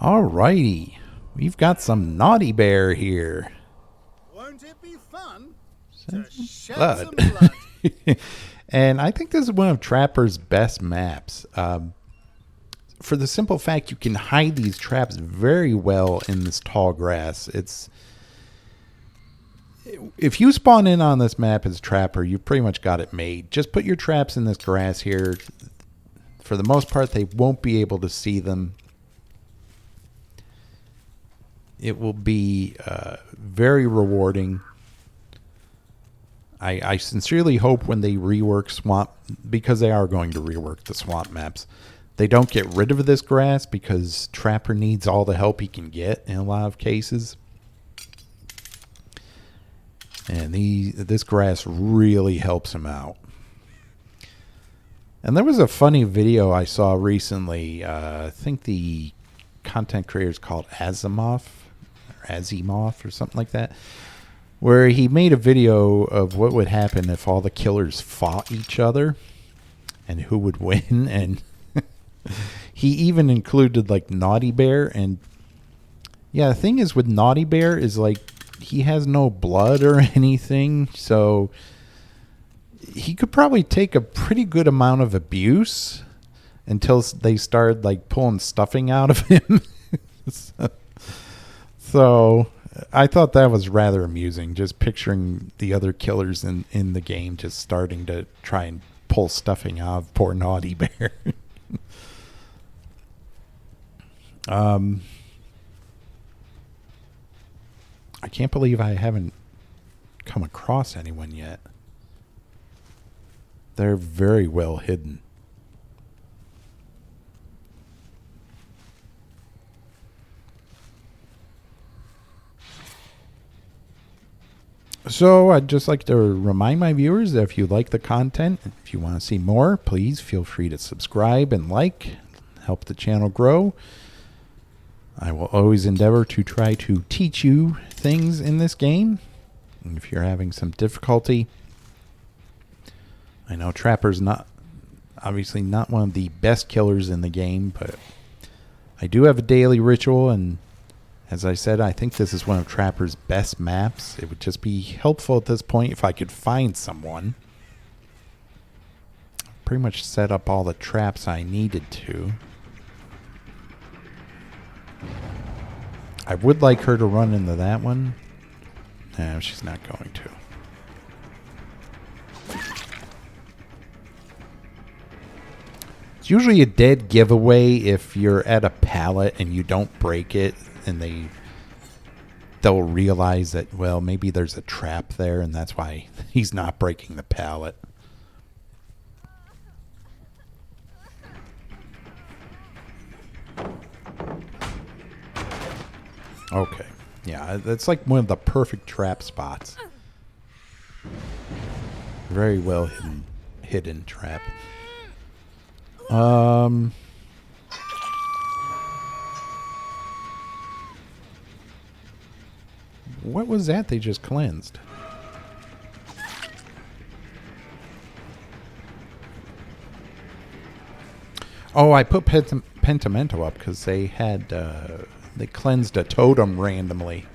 Alrighty, we've got some Naughty Bear here. Won't it be fun to shed Blood. some blood? And I think this is one of Trapper's best maps. For the simple fact you can hide these traps very well in this tall grass. If you spawn in on this map as Trapper, you've pretty much got it made. Just put your traps in this grass here. For the most part, they won't be able to see them. It will be very rewarding. I sincerely hope when they rework Swamp, because they are going to rework the Swamp maps, they don't get rid of this grass, because Trapper needs all the help he can get in a lot of cases. And this grass really helps him out. And there was a funny video I saw recently. I think the content creator is called Asimov or something like that, where he made a video of what would happen if all the killers fought each other and who would win. And he even included like Naughty Bear. And yeah, the thing is with Naughty Bear is like he has no blood or anything, so he could probably take a pretty good amount of abuse until they started like pulling stuffing out of him. So I thought that was rather amusing, just picturing the other killers in the game just starting to try and pull stuffing out of poor Naughty Bear. I can't believe I haven't come across anyone yet. They're very well hidden. So I'd just like to remind my viewers that if you like the content, if you want to see more, please feel free to subscribe and like, help the channel grow. I will always endeavor to try to teach you things in this game. And if you're having some difficulty, I know Trapper's obviously not one of the best killers in the game, but I do have a daily ritual, and as I said, I think this is one of Trapper's best maps. It would just be helpful at this point if I could find someone. Pretty much set up all the traps I needed to. I would like her to run into that one. No, she's not going to. It's usually a dead giveaway if you're at a pallet and you don't break it, and they'll realize that, well, maybe there's a trap there, and that's why he's not breaking the pallet. Okay. Yeah, that's like one of the perfect trap spots. Very well hidden trap. What was that they just cleansed? Oh, I put Pentimento up because they had they cleansed a totem randomly.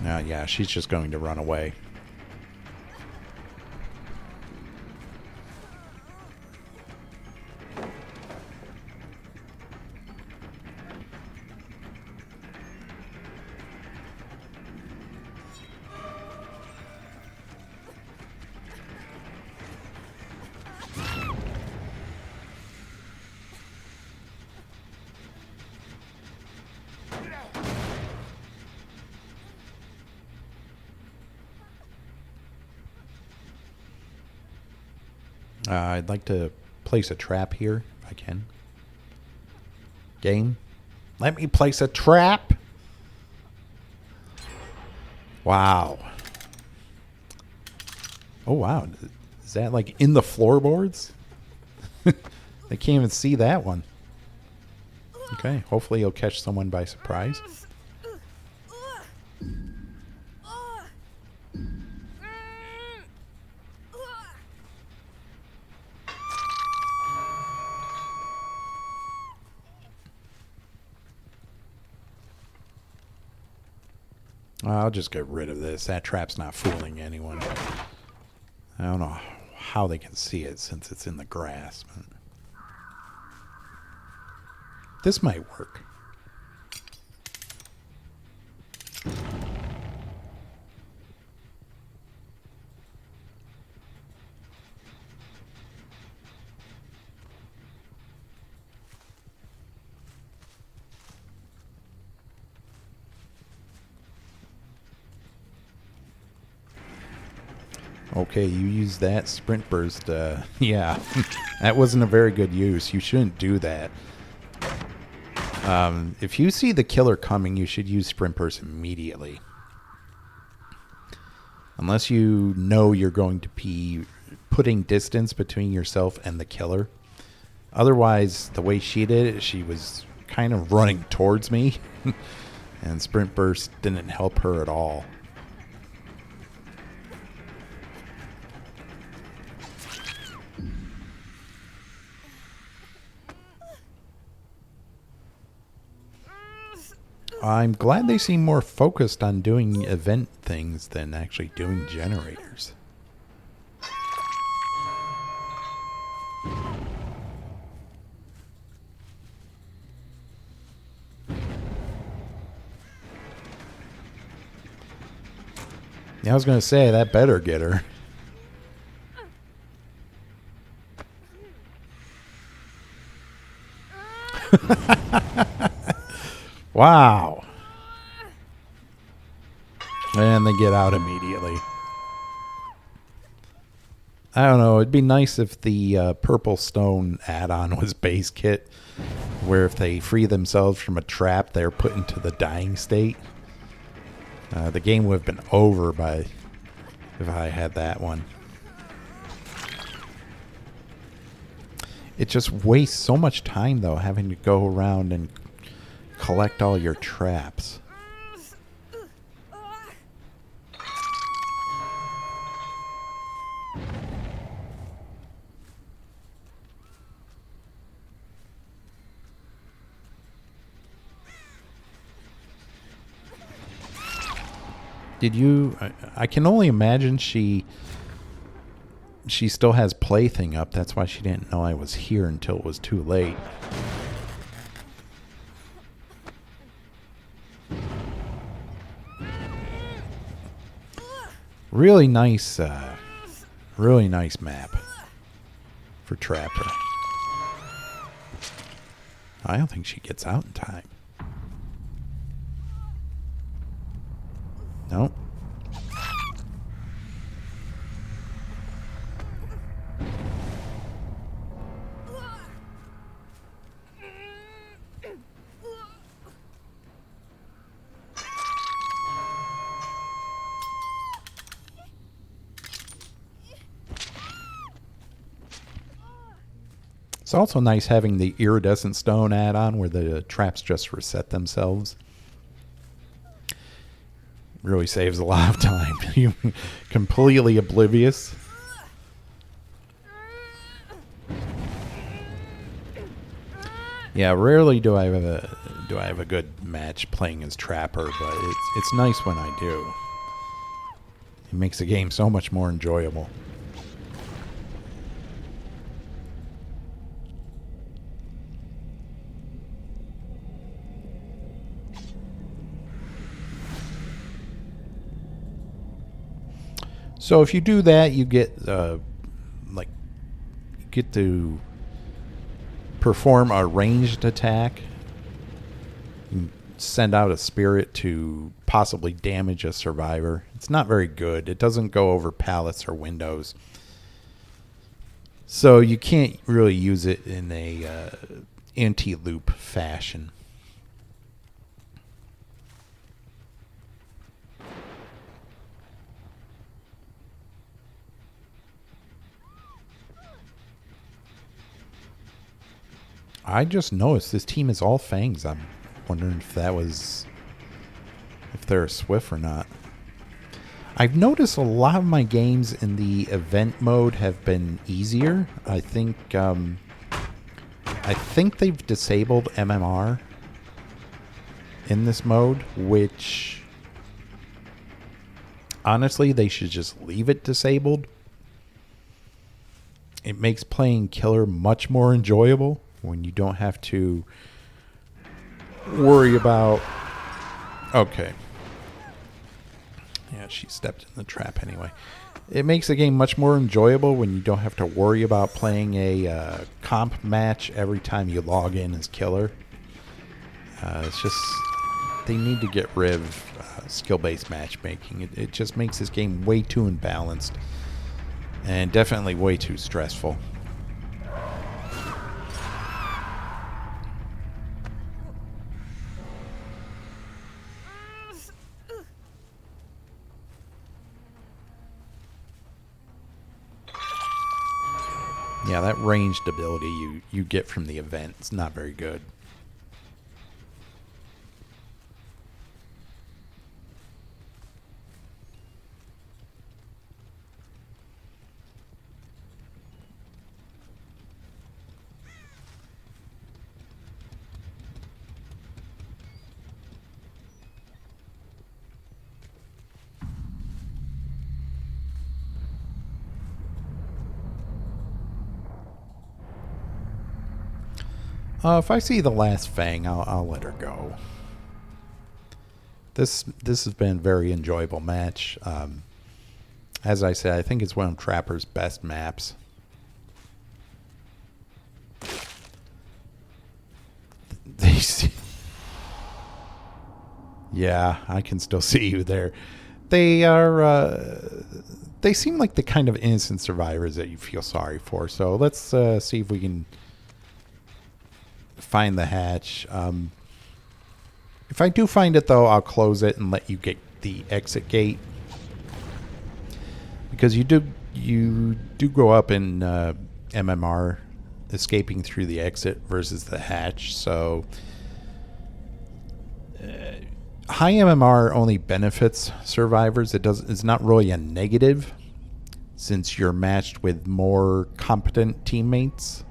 Yeah, she's just going to run away. I'd like to place a trap here, if I can. Game, let me place a trap. Wow. Oh, wow. Is that like in the floorboards? They can't even see that one. Okay, hopefully you'll catch someone by surprise. I'll just get rid of this. That trap's not fooling anyone. I don't know how they can see it since it's in the grass. But this might work. Okay, you used that sprint burst. Yeah, that wasn't a very good use. You shouldn't do that. If you see the killer coming, you should use sprint burst immediately. Unless you know you're going to be putting distance between yourself and the killer. Otherwise, the way she did it, she was kind of running towards me. And sprint burst didn't help her at all. I'm glad they seem more focused on doing event things than actually doing generators. Yeah, I was going to say, that better get her. Wow. And they get out immediately. I don't know. It'd be nice if the Purple Stone add-on was base kit, where if they free themselves from a trap, they're put into the dying state. The game would have been over by if I had that one. It just wastes so much time, though, having to go around and collect all your traps. Did you... I can only imagine she still has Plaything up. That's why she didn't know I was here until it was too late. Really nice map for Trapper. I don't think she gets out in time. Nope. It's also nice having the iridescent stone add-on where the traps just reset themselves. Really saves a lot of time. You're completely oblivious. Yeah, rarely do I have a good match playing as Trapper, but it's nice when I do. It makes the game so much more enjoyable. So if you do that, you get you get to perform a ranged attack. You can send out a spirit to possibly damage a survivor. It's not very good. It doesn't go over pallets or windows. So you can't really use it in a anti-loop fashion. I just noticed this team is all fangs. I'm wondering if they're a Swift or not. I've noticed a lot of my games in the event mode have been easier. I think they've disabled MMR in this mode, which honestly, they should just leave it disabled. It makes playing killer much more enjoyable when you don't have to worry about... Okay. Yeah, she stepped in the trap anyway. It makes the game much more enjoyable when you don't have to worry about playing a comp match every time you log in as killer. It's just... They need to get rid of skill-based matchmaking. It just makes this game way too imbalanced. And definitely way too stressful. Yeah, that ranged ability you get from the event is not very good. If I see the last Fang, I'll let her go. This has been a very enjoyable match. As I said, I think it's one of Trapper's best maps. Yeah, I can still see you there. They are. They seem like the kind of innocent survivors that you feel sorry for. So let's see if we can find the hatch. If I do find it, though, I'll close it and let you get the exit gate, because you do grow up in MMR, escaping through the exit versus the hatch. So high MMR only benefits survivors. It's not really a negative, since you're matched with more competent teammates.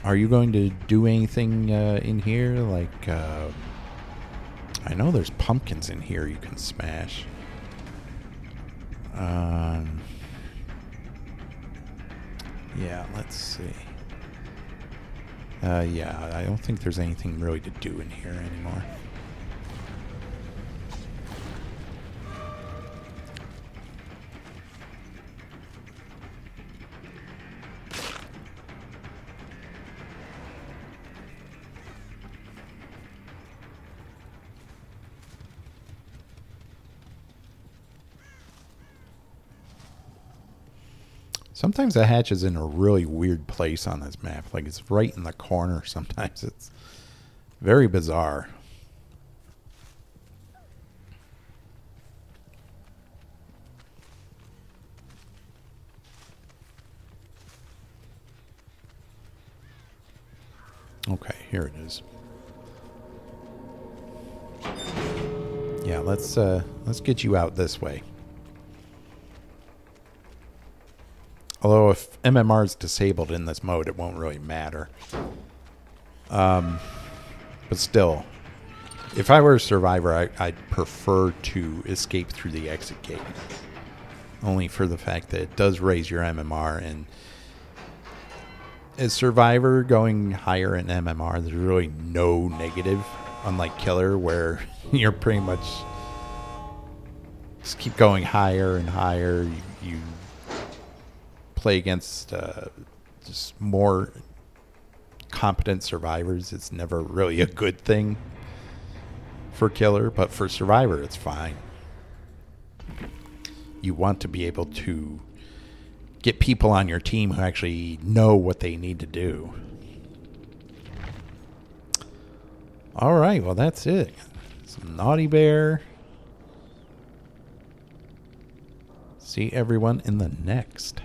Are you going to do anything in here? Like, I know there's pumpkins in here you can smash. Yeah, let's see. Yeah, I don't think there's anything really to do in here anymore. Sometimes the hatch is in a really weird place on this map. Like, it's right in the corner sometimes. It's very bizarre. Okay, here it is. Yeah, let's get you out this way. Although if MMR is disabled in this mode, it won't really matter. But still, if I were a survivor, I'd prefer to escape through the exit gate. Only for the fact that it does raise your MMR. And as survivor, going higher in MMR, there's really no negative. Unlike killer, where you're pretty much just keep going higher and higher. You play against just more competent survivors. It's never really a good thing for killer, but for survivor, it's fine. You want to be able to get people on your team who actually know what they need to do. All right, well, that's it. Some Naughty Bear. See everyone in the next.